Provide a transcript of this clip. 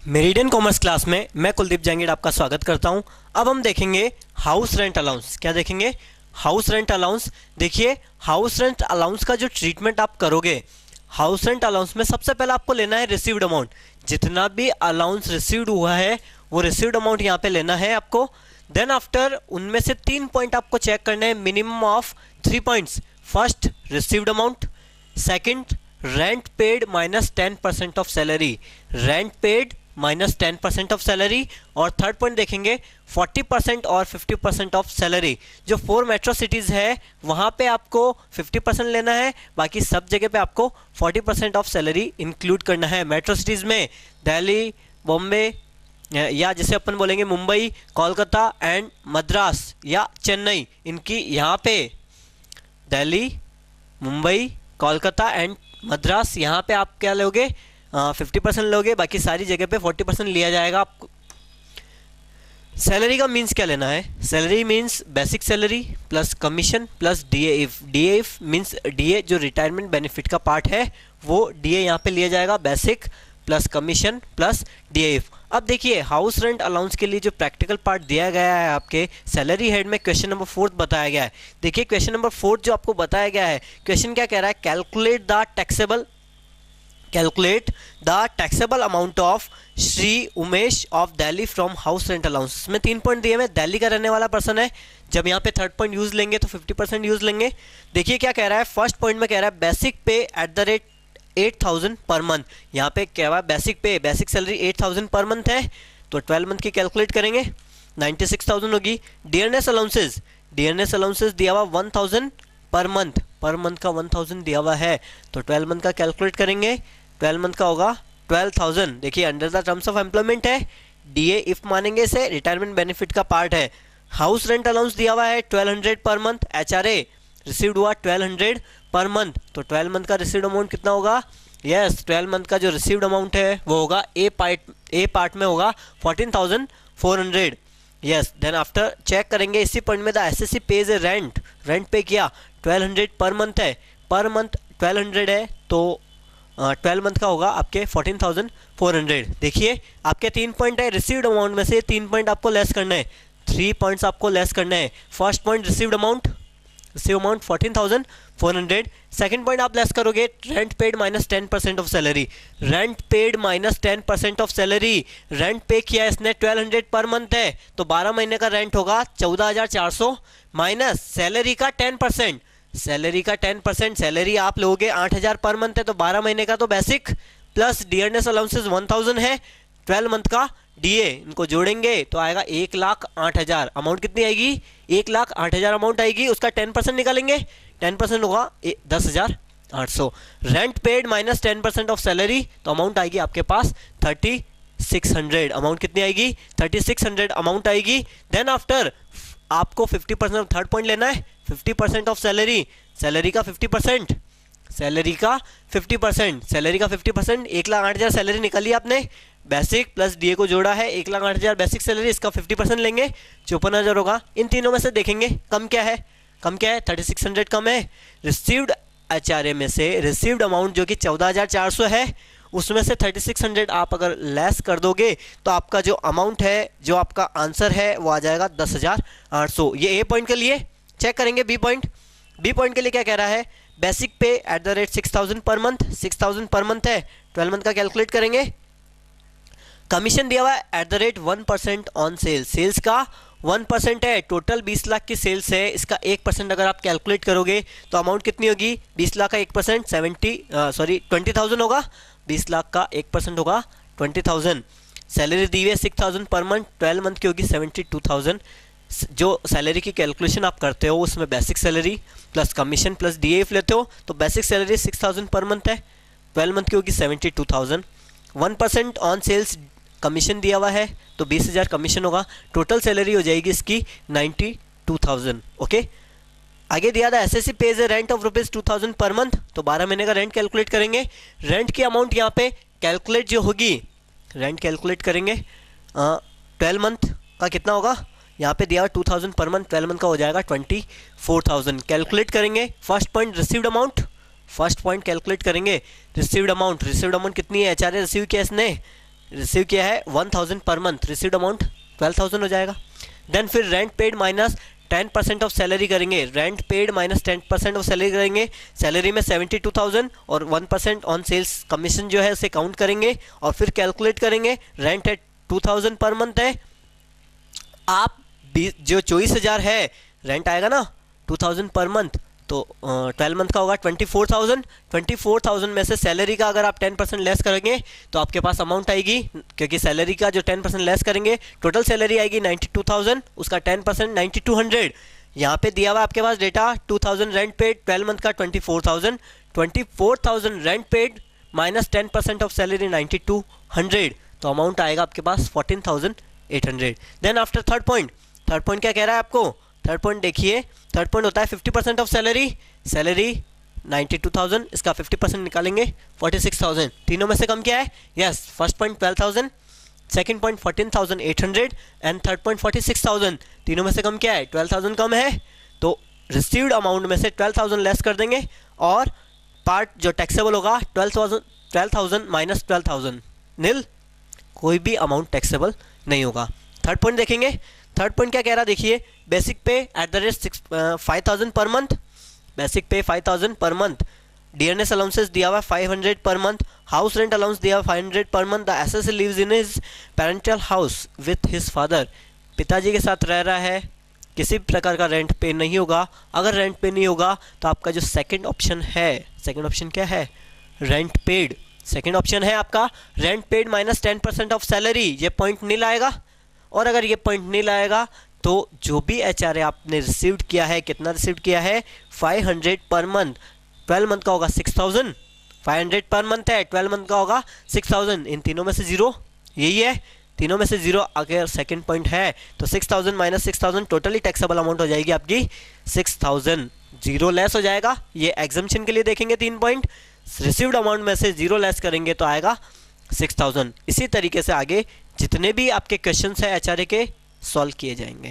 Meridian commerce class में मैं कुलदीप जहांगीर आपका स्वागत करता हूं। अब हम देखेंगे हाउस रेंट अलाउंस। क्या देखेंगे? House rent allowance. देखिए, हाउस रेंट अलाउंस का जो ट्रीटमेंट आप करोगे, हाउस रेंट अलाउंस में सबसे पहले आपको लेना है रिसीव्ड अमाउंट। जितना भी अलाउंस रिसीव्ड हुआ है वो रिसीव्ड अमाउंट यहाँ पे लेना है आपको। देन आफ्टर उनमें से 3 पॉइंट आपको चेक करना है, minimum of 3 points. First, received amount. Second, rent paid minus 10% of salary, rent paid minus 10% of salary. और थर्ड पॉइंट देखेंगे 40% और 50% ऑफ सैलरी। जो 4 मेट्रो सिटीज़ है वहाँ पे आपको 50% लेना है, बाकी सब जगह पे आपको 40% ऑफ सैलरी इंक्लूड करना है। मेट्रो सिटीज़ में दिल्ली, बॉम्बे, या जैसे अपन बोलेंगे मुंबई, कोलकाता एंड मद्रास या चेन्नई, इनकी यहाँ पे दिल्ली, मुंबई, कोलकाता एंड मद्रास, यहाँ पे आप क्या लोगे? 50% लोगे, बाकी सारी जगह पे 40% लिया जाएगा आपको। सैलरी का मीन्स क्या लेना है? Salary means basic salary plus commission plus DA if. DA if means DA जो रिटायरमेंट बेनिफिट का पार्ट है वो डीए यहाँ पे लिया जाएगा, basic plus commission plus DA if. अब देखिए, हाउस रेंट अलाउंस के लिए जो प्रैक्टिकल पार्ट दिया गया है आपके सैलरी हेड में, क्वेश्चन नंबर 4 बताया गया है। देखिए, क्वेश्चन नंबर 4 जो आपको बताया गया है, क्वेश्चन क्या कह रहा है? Calculate the taxable amount of Shri Umesh of Delhi from house rent allowance. इसमें 3 पॉइंट दिए हुए, दिल्ली का रहने वाला पर्सन है। जब यहाँ पे थर्ड पॉइंट यूज लेंगे तो 50% यूज लेंगे। देखिए क्या कह रहा है, फर्स्ट पॉइंट में कह रहा है बेसिक पे eight the rate 8000 per month. यहाँ पे क्या हुआ? बेसिक सैलरी 8000 पर मंथ है, तो 12 मंथ की कैलकुलेट करेंगे, 96,000 होगी। डियरनेस अलाउंसेस दिया हुआ 1000 पर मंथ का 1000 दिया हुआ है, तो 12 मंथ का कैलकुलेट करेंगे, 12 मंथ का होगा 12,000। देखिए, under the terms of employment है, डीए इफ मानेंगे से रिटायरमेंट बेनिफिट का पार्ट है। हाउस रेंट अलाउंस दिया हुआ है 1200 पर मंथ, एचआरए रिसीव्ड हुआ 1200 पर मंथ, तो 12 मंथ का रिसीव्ड अमाउंट कितना होगा? यस, 12 मंथ का जो रिसीव्ड अमाउंट है वो होगा ए पार्ट में होगा 14,400। यस, देन आफ्टर चेक करेंगे इसी पॉइंट में द एसएससी पेज रेंट पे किया 1200 पर मंथ है, पर मंथ 1200 है, तो 12 मंथ का होगा आपके 14,400। देखिए, आपके 3 पॉइंट है, रिसीव्ड अमाउंट में से 3 पॉइंट आपको लेस करना है, 3 पॉइंट्स आपको लेस करना है। First point received amount 14,400। Second point आप लेस करोगे rent paid minus 10% of salary, rent paid minus 10% of salary. Rent पे किया इसने 1200 पर मंथ है, तो 12 महीने का रेंट होगा 14,400 माइनस सैलरी का 10%। सैलरी आप लोगे 8,000 पर मंथ है, तो 12 महीने का तो बेसिक प्लस डियरनेस अलाउंसेस 1000 है, 12 मंथ का डीए, इनको जोड़ेंगे तो आएगा 1,08,000। अमाउंट कितनी आएगी? 1,08,000 अमाउंट आएगी, उसका 10% निकालेंगे, 10% होगा 10,800। Rent paid minus 10% of salary, तो अमाउंट आएगी आपके पास 3,600। अमाउंट कितनी आएगी? 3,600 अमाउंट आएगी। देन आफ्टर आपको 50% थर्ड पॉइंट लेना है, 50% ऑफ सैलरी, सैलरी का 50%, 1,08,000 सैलरी निकाली आपने, बेसिक प्लस डीए को जोड़ा है, 1,08,000 बेसिक सैलरी, इसका 50% लेंगे, 54,000 होगा। इन तीनों में से देखेंगे कम क्या है? 3,600 कम है। रिसीव्ड एचआरए में से रिसीव्ड अमाउंट जो कि 14,400 है, उसमें से 3,600 आप अगर लेस कर दोगे तो आपका जो अमाउंट है, जो आपका आंसर है वो आ जाएगा 10,800। ये ए पॉइंट के लिए। चेक करेंगे बी पॉइंट के लिए क्या कह रहा है? बेसिक पे eight the rate 6,000 per month, 6,000 per month है, 12 मंथ का कैलकुलेट करेंगे। कमीशन दिया हुआ है at the rate 1% on sales का 1% है, टोटल 20 लाख की सेल्स है, इसका 1% अगर आप कैलकुलेट करोगे तो अमाउंट कितनी होगी? 20 लाख का 1% 20,000 होगा, 20 लाख का 1% होगा 20,000। सैलरी दी हुई है 6,000 पर मंथ, 12 मंथ की होगी 72,000। जो सैलरी की कैलकुलेशन आप करते हो उसमें basic salary plus commission plus DA if लेते हो, तो बेसिक सैलरी 6,000 पर मंथ है, 12 मंथ की होगी 72,000। 1% ऑन सेल्स कमीशन दिया हुआ है, तो 20,000 कमीशन होगा, टोटल सैलरी हो जाएगी इसकी 92,000। ओके, आगे दिया था SSC page rent of ₹2,000 per month, तो 12 महीने का रेंट कैलकुलेट करेंगे। रेंट की अमाउंट यहाँ पे कैलकुलेट जो होगी, रेंट कैलकुलेट करेंगे 12 मंथ का कितना होगा? यहाँ पे दिया 2,000 पर मंथ, 12 मंथ का हो जाएगा 24,000। कैलकुलेट करेंगे first point received amount, first point calculate करेंगे रिसीव्ड अमाउंट कितनी है? एचआरए रिसीव किया इसने रिसीव किया है 1000 पर मंथ, रिसीव्ड अमाउंट 12,000 हो जाएगा। देन फिर rent paid minus 10% of salary करेंगे, rent paid minus 10% of salary करेंगे, सैलरी में 72,000 और 1% ऑन सेल्स कमीशन जो है उसे काउंट करेंगे और फिर कैलकुलेट करेंगे। रेंट है 2000 पर मंथ है, आप जो 24,000 है रेंट आएगा ना 2000 पर मंथ, तो 12 मंथ का होगा 24,000। 24,000 में से सैलरी का अगर आप 10% लेस करेंगे तो आपके पास अमाउंट आएगी, क्योंकि सैलरी का जो 10% लेस करेंगे टोटल सैलरी आएगी 92,000, उसका 10% 9200। यहाँ पे दिया हुआ आपके पास डेटा 2000 रेंट पेड, 12 मंथ का 24,000 rent paid minus 10% of salary 9200, तो अमाउंट आएगा आपके पास 14,800। देन आफ्टर थर्ड पॉइंट क्या कह रहा है आपको? थर्ड पॉइंट देखिए, थर्ड पॉइंट होता है 50% ऑफ सैलरी, सैलरी 92,000, इसका 50% निकालेंगे 46,000। तीनों में से कम क्या है? Yes, first point 12,000, second point 14,800 and third point 46,000। तीनों में से कम क्या है? 12,000 कम है, तो रिसीव्ड अमाउंट में से 12,000 लेस कर देंगे और पार्ट जो टैक्सेबल होगा 12,000 माइनस 12,000 नील, कोई भी अमाउंट टैक्सेबल नहीं होगा। थर्ड पॉइंट देखेंगे, थर्ड पॉइंट क्या कह रहा है देखिए, बेसिक पे eight the rate 5,000 per month, basic पे 5,000 पर मंथ, डीएनएस अलाउंसेस दिया हुआ 500 per month, house rent allowance दिया हुआ 500 per month, the SSC lives in his parental house with his father, पिताजी के साथ रह रहा है, किसी भी प्रकार का रेंट पे नहीं होगा। अगर रेंट पे नहीं होगा तो आपका जो सेकंड ऑप्शन है, सेकंड ऑप्शन क्या है? Rent paid. सेकंड ऑप्शन है आपका rent paid minus 10% of salary, ये पॉइंट नहीं लाएगा। और अगर ये पॉइंट नहीं लाएगा तो जो भी एचआरए आपने रिसीव्ड किया है, कितना रिसीव्ड किया है? 500 पर मंथ, 12 मंथ का होगा 6,000, 500 पर मंथ है, 12 मंथ का होगा 6,000। इन तीनों में से जीरो, यही है, तीनों में से जीरो अगर सेकंड पॉइंट है तो 6,000 माइनस 6,000 टोटली टैक्सेबल अमाउंट हो जाएगी आपकी 6,000, जीरो लेस हो जाएगा। ये एग्जम्पशन के लिए देखेंगे 3 पॉइंट, रिसीव्ड अमाउंट में से जीरो लेस करेंगे तो आएगा 6,000। इसी तरीके से आगे जितने भी आपके क्वेश्चंस हैं एचआरए के सॉल्व किए जाएंगे।